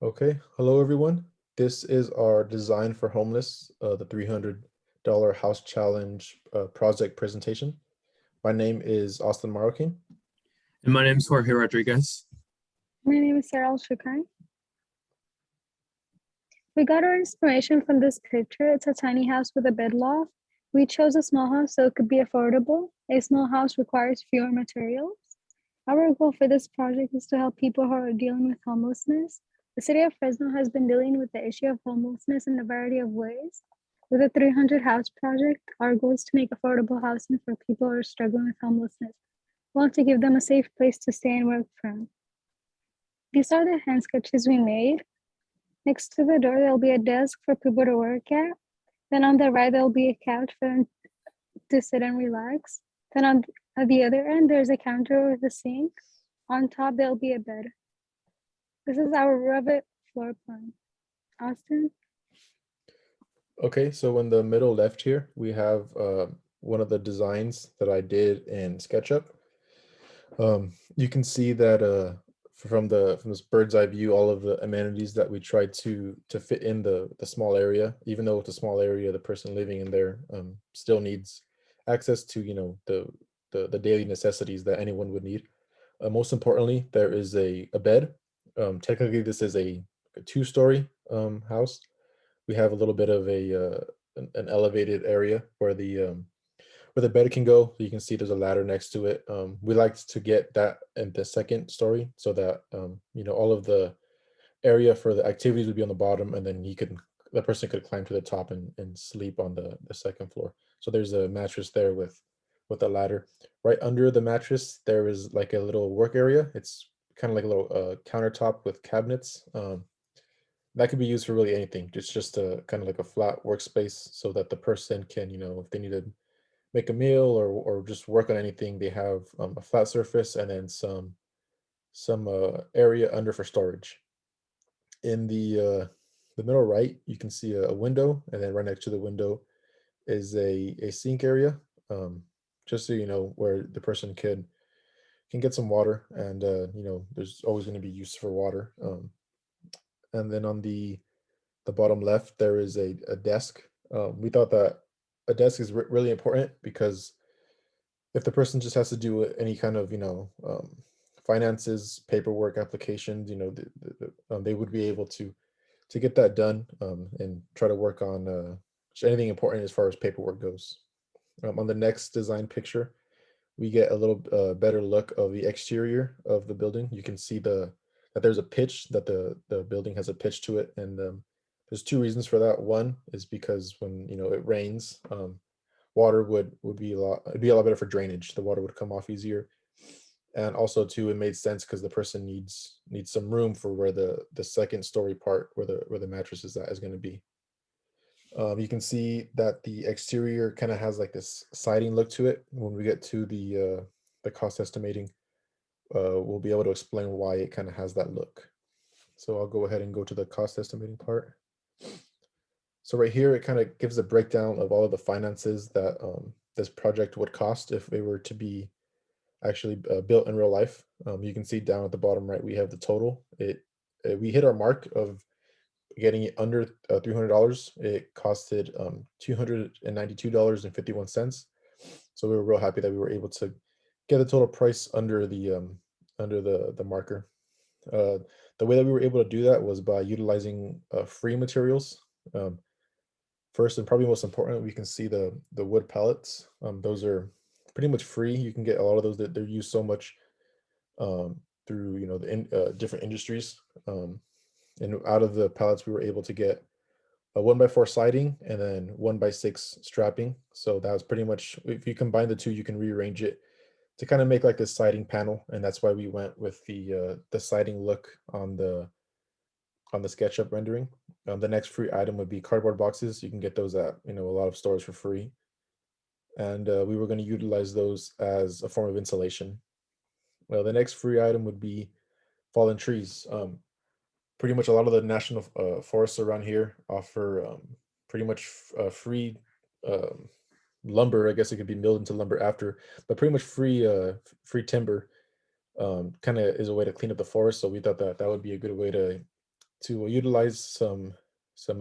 Okay, hello everyone. This is our Design for Homeless, the $300 House Challenge project presentation. My name is Austin Marokin. And my name is Jorge Rodriguez. My name is Sarah Al-Shukran. We got our inspiration from this picture. It's a tiny house with a bed loft. We chose a small house so it could be affordable. A small house requires fewer materials. Our goal for this project is to help people who are dealing with homelessness. The city of Fresno has been dealing with the issue of homelessness in a variety of ways. With the 300 House Project, our goal is to make affordable housing for people who are struggling with homelessness. We want to give them a safe place to stay and work from. These are the hand sketches we made. Next to the door, there'll be a desk for people to work at. Then on the right, there'll be a couch for them to sit and relax. Then on the other end, there's a counter with a sink. On top, there'll be a bed. This is our Revit floor plan. Austin? Okay, so in the middle left here, we have one of the designs that I did in SketchUp. You can see that from this bird's eye view, all of the amenities that we tried to fit in the small area. Even though it's a small area, the person living in there still needs access to the daily necessities that anyone would need. Most importantly, there is a bed. Technically, this is a two-story house. We have a little bit of an elevated area where the bed can go. You can see there's a ladder next to it. We liked to get that in the second story so that all of the area for the activities would be on the bottom, and then the person could climb to the top and sleep on the second floor. So there's a mattress there with a ladder. Right under the mattress, there is like a little work area. It's kind of like a little countertop with cabinets. That could be used for really anything. It's just a kind of like a flat workspace so that the person can, if they need to make a meal or just work on anything, they have a flat surface and then some area under for storage. In the middle right, you can see a window, and then right next to the window is a sink area, just so you know where the person can get some water, and there's always going to be use for water. And then on the bottom left, there is a desk. We thought that a desk is really important because if the person just has to do any kind of finances, paperwork, applications, they would be able to get that done, and try to work on anything important as far as paperwork goes. On the next design picture, we get a little better look of the exterior of the building. You can see that there's a pitch, that the building has a pitch to it, and there's two reasons for that. One is because when it rains, water would be it'd be a lot better for drainage. The water would come off easier, and also too, it made sense because the person needs some room for where the second story part where the mattress is at is going to be. You can see that the exterior kind of has like this siding look to it. When we get to the cost estimating, we'll be able to explain why it kind of has that look. So I'll go ahead and go to the cost estimating part. So right here, it kind of gives a breakdown of all of the finances that this project would cost if it were to be actually built in real life. You can see down at the bottom right, we have the total. We hit our mark of getting it under $300. It costed $292.51. So we were real happy that we were able to get the total price under the marker. The way that we were able to do that was by utilizing free materials. First and probably most important, we can see the wood pallets. Those are pretty much free. You can get a lot of those that they're used so much through the different industries. And out of the pallets, we were able to get a 1x4 siding and then 1x6 strapping. So that was pretty much, if you combine the two, you can rearrange it to kind of make like this siding panel, and that's why we went with the siding look on the SketchUp rendering. The next free item would be cardboard boxes. You can get those at a lot of stores for free, and we were going to utilize those as a form of insulation. Well, the next free item would be fallen trees. Pretty much a lot of the national forests around here offer pretty much free um, lumber. I guess it could be milled into lumber after, but pretty much free timber kind of is a way to clean up the forest. So we thought that that would be a good way to utilize some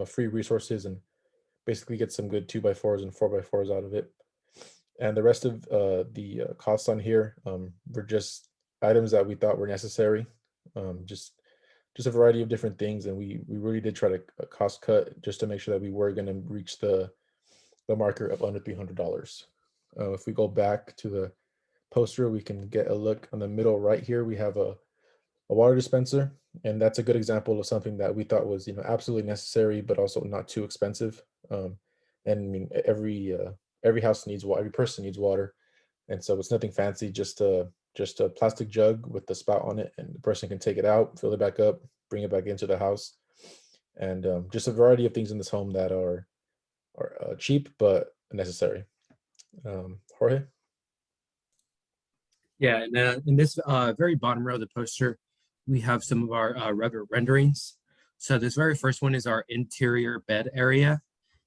free resources and basically get some good 2x4s and 4x4s out of it. And the rest of the costs on here were just items that we thought were necessary. Just a variety of different things, and we really did try to cost cut just to make sure that we were going to reach the marker of under $300. If we go back to the poster, we can get a look on the middle right here. We have a water dispenser, and that's a good example of something that we thought was absolutely necessary, but also not too expensive. And I mean, every house needs water, every person needs water, and so it's nothing fancy, just a plastic jug with the spout on it, and the person can take it out, fill it back up, bring it back into the house, and just a variety of things in this home that are cheap but necessary. Jorge? Yeah, and in this very bottom row of the poster, we have some of our Revit renderings. So this very first one is our interior bed area.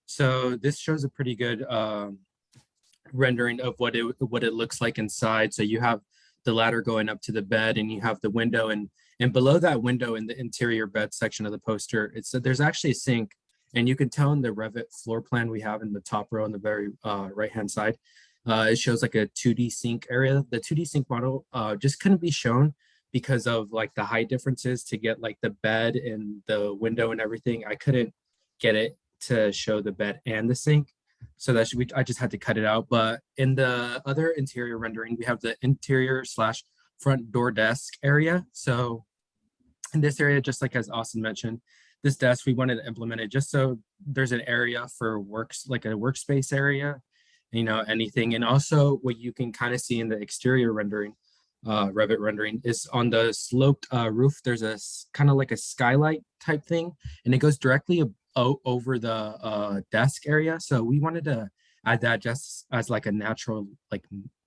So this shows a pretty good rendering of what it looks like inside. So you have the ladder going up to the bed, and you have the window, and below that window in the interior bed section of the poster, there's actually a sink, and you can tell in the Revit floor plan we have in the top row on the very right hand side. It shows like a 2D sink area. The 2D sink model just couldn't be shown because of like the height differences to get like the bed and the window and everything. I couldn't get it to show the bed and the sink. So I just had to cut it out. But in the other interior rendering, we have the interior / front door desk area. So in this area, just like as Austin mentioned, this desk, we wanted to implement it just so there's an area for works, like a workspace area, anything. And also what you can kind of see in the exterior rendering, Revit rendering, is on the sloped roof, there's a kind of like a skylight type thing, and it goes directly over the desk area. So we wanted to add that just as like a natural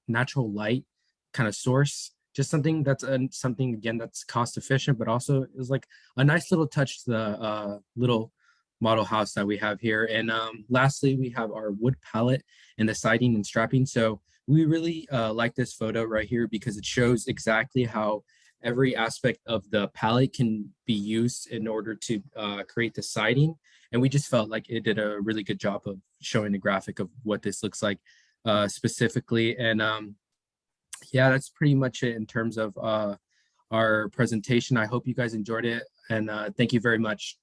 light kind of source, just something that's something again that's cost efficient, but also is like a nice little touch to the little model house that we have here. And lastly, we have our wood pallet and the siding and strapping. So we really like this photo right here because it shows exactly how every aspect of the pallet can be used in order to create the siding. And we just felt like it did a really good job of showing the graphic of what this looks like specifically. And yeah, that's pretty much it in terms of our presentation. I hope you guys enjoyed it, and thank you very much.